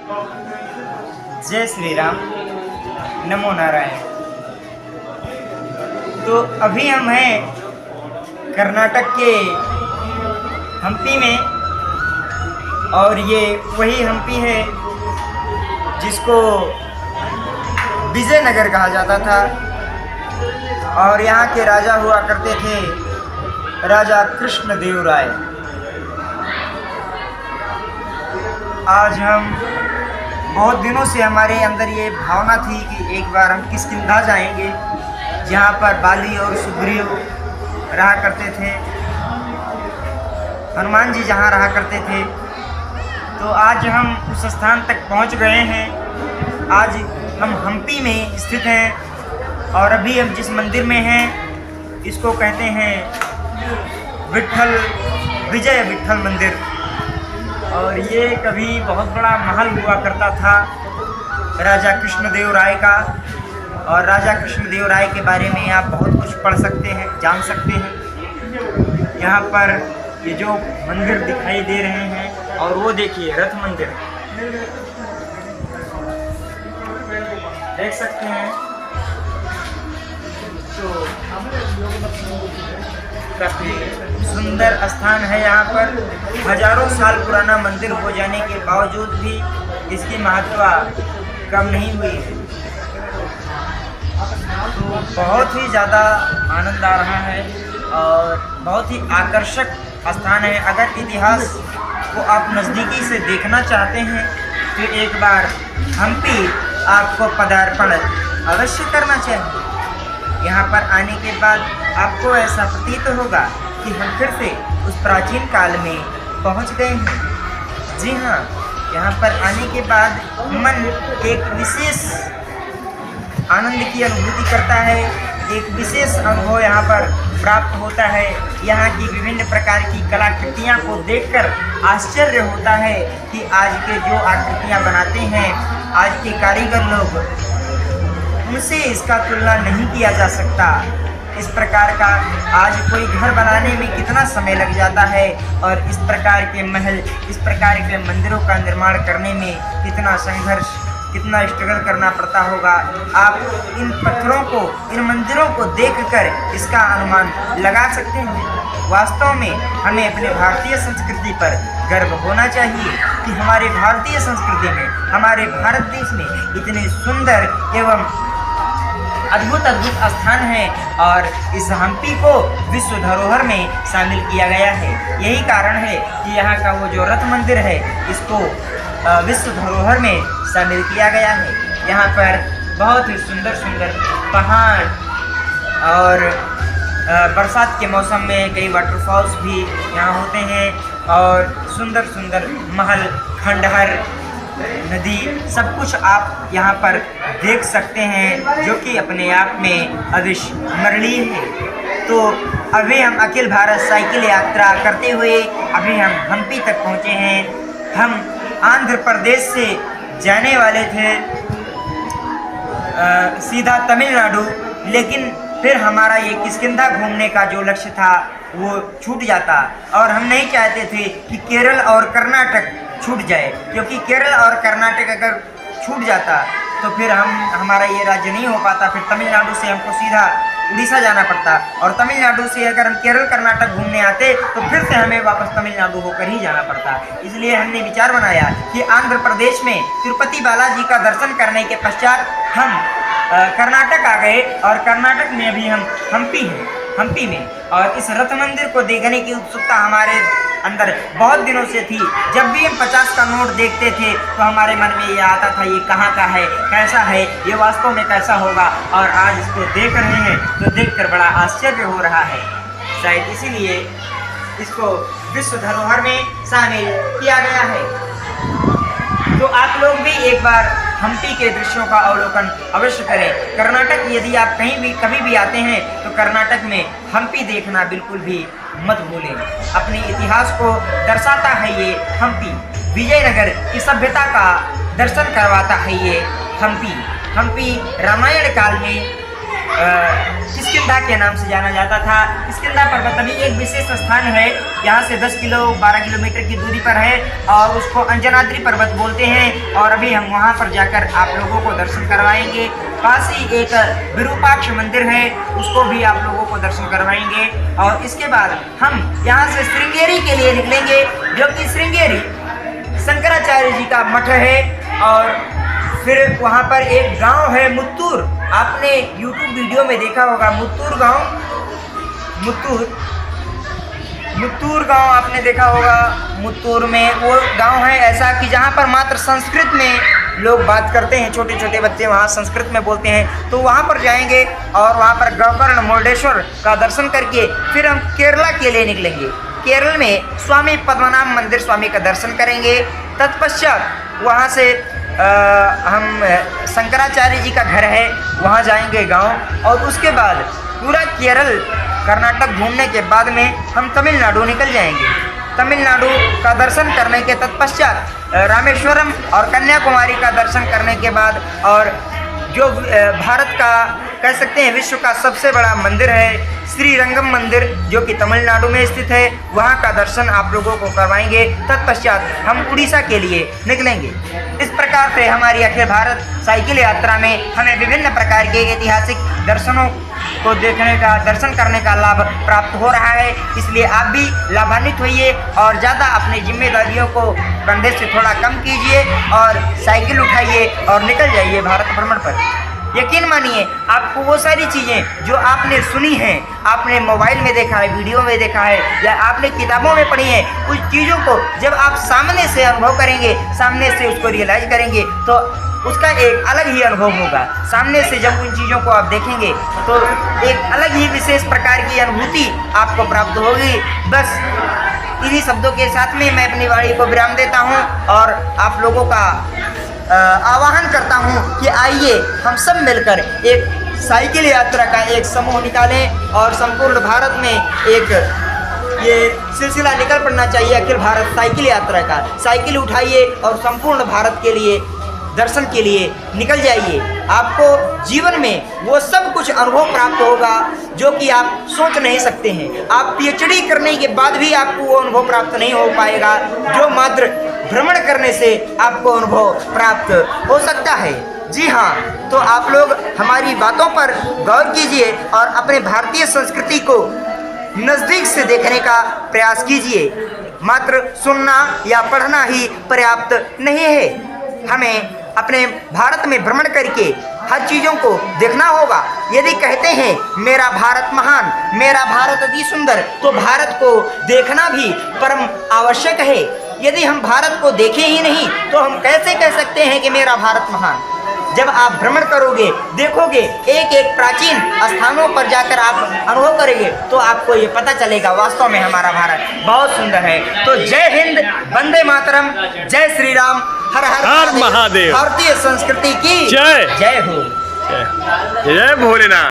जय श्री राम, नमो नारायण। तो अभी हम हैं कर्नाटक के हम्पी में, और ये वही हम्पी है जिसको विजयनगर कहा जाता था, और यहाँ के राजा हुआ करते थे राजा कृष्णदेवराय। आज हम बहुत दिनों से हमारे अंदर ये भावना थी कि एक बार हम किष्किंधा जाएंगे, जहाँ पर बाली और सुग्रीव रहा करते थे, हनुमान जी जहाँ रहा करते थे। तो आज हम उस स्थान तक पहुँच गए हैं। आज हम हम्पी में स्थित हैं, और अभी हम जिस मंदिर में हैं इसको कहते हैं विजय विठल मंदिर। और ये कभी बहुत बड़ा महल हुआ करता था राजा कृष्णदेवराय का, और राजा कृष्णदेवराय के बारे में आप बहुत कुछ पढ़ सकते हैं, जान सकते हैं। यहाँ पर ये जो मंदिर दिखाई दे रहे हैं, और वो देखिए रथ मंदिर देख सकते हैं। तो काफ़ी सुंदर स्थान है। यहाँ पर हजारों साल पुराना मंदिर हो जाने के बावजूद भी इसकी महत्ता कम नहीं हुई है। तो बहुत ही ज़्यादा आनंद आ रहा है, और बहुत ही आकर्षक स्थान है। अगर इतिहास को आप नज़दीकी से देखना चाहते हैं तो एक बार हम्पी आपको पदार्पण अवश्य करना चाहिए। यहाँ पर आने के बाद आपको ऐसा प्रतीत होगा कि हम फिर से उस प्राचीन काल में पहुँच गए हैं। जी हाँ, यहाँ पर आने के बाद मन एक विशेष आनंद की अनुभूति करता है, एक विशेष अनुभव यहाँ पर प्राप्त होता है। यहाँ की विभिन्न प्रकार की कलाकृतियाँ को देखकर आश्चर्य होता है कि आज के जो आकृतियाँ बनाते हैं आज के कारीगर लोग, उनसे इसका तुलना नहीं किया जा सकता। इस प्रकार का आज कोई घर बनाने में कितना समय लग जाता है, और इस प्रकार के महल, इस प्रकार के मंदिरों का निर्माण करने में कितना संघर्ष, कितना स्ट्रगल करना पड़ता होगा। आप इन पत्थरों को, इन मंदिरों को देखकर इसका अनुमान लगा सकते हैं। वास्तव में हमें अपने भारतीय संस्कृति पर गर्व होना चाहिए कि हमारे भारतीय संस्कृति में, हमारे भारत देश में इतने सुंदर एवं अद्भुत स्थान है, और इस हम्पी को विश्व धरोहर में शामिल किया गया है। यही कारण है कि यहाँ का वो जो रथ मंदिर है इसको विश्व धरोहर में शामिल किया गया है। यहाँ पर बहुत ही सुंदर सुंदर पहाड़, और बरसात के मौसम में कई वाटरफॉल्स भी यहाँ होते हैं, और सुंदर सुंदर महल, खंडहर, नदी, सब कुछ आप यहाँ पर देख सकते हैं, जो कि अपने आप में अविस्मरणीय है। तो अभी हम अखिल भारत साइकिल यात्रा करते हुए अभी हम हम्पी तक पहुँचे हैं। हम आंध्र प्रदेश से जाने वाले थे सीधा तमिलनाडु, लेकिन फिर हमारा ये किष्किंधा घूमने का जो लक्ष्य था वो छूट जाता, और हम नहीं चाहते थे कि केरल और कर्नाटक छूट जाए, क्योंकि केरल और कर्नाटक अगर छूट जाता तो फिर हमारा ये राज्य नहीं हो पाता। फिर तमिलनाडु से हमको सीधा उड़ीसा जाना पड़ता, और तमिलनाडु से अगर हम केरल कर्नाटक घूमने आते तो फिर से हमें वापस तमिलनाडु होकर ही जाना पड़ता। इसलिए हमने विचार बनाया कि आंध्र प्रदेश में तिरुपति बालाजी का दर्शन करने के पश्चात हम कर्नाटक आ गए, और कर्नाटक में अभी हम हम्पी में, और इस रथ मंदिर को देखने की उत्सुकता हमारे अंदर बहुत दिनों से थी। जब भी हम 50 का नोट देखते थे तो हमारे मन में ये आता था, ये कहाँ का है, कैसा है, ये वास्तव में कैसा होगा। और आज इसको देख रहे हैं तो देखकर बड़ा आश्चर्य हो रहा है। शायद इसीलिए इसको विश्व धरोहर में शामिल किया गया है। तो आप लोग भी एक बार हम्पी के दृश्यों का अवलोकन अवश्य करें। कर्नाटक यदि आप कभी भी आते हैं तो कर्नाटक में हम्पी देखना बिल्कुल भी मत भूलें। अपने इतिहास को दर्शाता है ये हम्पी, विजयनगर की सभ्यता का दर्शन करवाता है ये हम्पी। रामायण काल में किष्किंधा के नाम से जाना जाता था। किष्किंधा पर्वत अभी एक विशेष स्थान है, यहाँ से 12 किलोमीटर की दूरी पर है और उसको अंजनाद्री पर्वत बोलते हैं। और अभी हम वहाँ पर जाकर आप लोगों को दर्शन करवाएंगे। पास ही एक विरूपाक्ष मंदिर है, उसको भी आप लोगों को दर्शन करवाएंगे। और इसके बाद हम यहाँ से श्रृंगेरी के लिए निकलेंगे, जो कि श्रृंगेरी शंकराचार्य जी का मठ है। और फिर वहाँ पर एक गांव है मुत्तूर, आपने YouTube वीडियो में देखा होगा मुत्तूर गांव, मुत्तूर गांव आपने देखा होगा। मुत्तूर में वो गांव है ऐसा कि जहाँ पर मात्र संस्कृत में लोग बात करते हैं, छोटे छोटे बच्चे वहाँ संस्कृत में बोलते हैं। तो वहाँ पर जाएंगे और वहाँ पर गोकर्ण मुरुडेश्वर का दर्शन करके फिर हम केरला के लिए निकलेंगे। केरल में स्वामी पद्मनाभ मंदिर स्वामी का दर्शन करेंगे। तत्पश्चात वहाँ से हम शंकराचार्य जी का घर है, वहाँ जाएंगे गांव। और उसके बाद पूरा केरल कर्नाटक घूमने के बाद में हम तमिलनाडु निकल जाएंगे। तमिलनाडु का दर्शन करने के तत्पश्चात रामेश्वरम और कन्याकुमारी का दर्शन करने के बाद और जो भारत का कह सकते हैं विश्व का सबसे बड़ा मंदिर है श्रीरंगम मंदिर, जो कि तमिलनाडु में स्थित है, वहाँ का दर्शन आप लोगों को करवाएंगे। तत्पश्चात हम उड़ीसा के लिए निकलेंगे। इस प्रकार से हमारी अखिल भारत साइकिल यात्रा में हमें विभिन्न प्रकार के ऐतिहासिक दर्शनों को देखने का, दर्शन करने का लाभ प्राप्त हो रहा है। इसलिए आप भी लाभान्वित होइए और ज़्यादा अपनी जिम्मेदारियों को कंधे से थोड़ा कम कीजिए और साइकिल उठाइए और निकल जाइए भारत भ्रमण पर। यकीन मानिए, आपको वो सारी चीज़ें जो आपने सुनी हैं, आपने मोबाइल में देखा है, वीडियो में देखा है या आपने किताबों में पढ़ी है, उस चीज़ों को जब आप सामने से अनुभव करेंगे, सामने से उसको रियलाइज करेंगे तो उसका एक अलग ही अनुभव होगा। सामने से जब उन चीज़ों को आप देखेंगे तो एक अलग ही विशेष प्रकार की अनुभूति आपको प्राप्त होगी। बस इन्हीं शब्दों के साथ में मैं अपनी वाणी को विराम देता हूँ और आप लोगों का आह्वान करता हूँ कि आइए हम सब मिलकर एक साइकिल यात्रा का एक समूह निकालें और संपूर्ण भारत में एक ये सिलसिला निकल पड़ना चाहिए अखिल भारत साइकिल यात्रा का। साइकिल उठाइए और संपूर्ण भारत के लिए दर्शन के लिए निकल जाइए। आपको जीवन में वो सब कुछ अनुभव प्राप्त होगा जो कि आप सोच नहीं सकते हैं। आप PhD करने के बाद भी आपको वो अनुभव प्राप्त नहीं हो पाएगा जो मात्र भ्रमण करने से आपको अनुभव प्राप्त हो सकता है। जी हाँ, तो आप लोग हमारी बातों पर गौर कीजिए और अपने भारतीय संस्कृति को नज़दीक से देखने का प्रयास कीजिए। मात्र सुनना या पढ़ना ही पर्याप्त नहीं है, हमें अपने भारत में भ्रमण करके हर चीज़ों को देखना होगा। यदि कहते हैं मेरा भारत महान, मेरा भारत अति सुंदर, तो भारत को देखना भी परम आवश्यक है। यदि हम भारत को देखें ही नहीं तो हम कैसे कह सकते हैं कि मेरा भारत महान। जब आप भ्रमण करोगे, देखोगे, एक एक प्राचीन स्थानों पर जाकर आप अनुभव करेंगे तो आपको ये पता चलेगा वास्तव में हमारा भारत बहुत सुंदर है। तो जय हिंद, वंदे मातरम, जय श्री राम, हर हर महादेव। भारतीय संस्कृति की जय, जय हो, जय भोलेनाथ।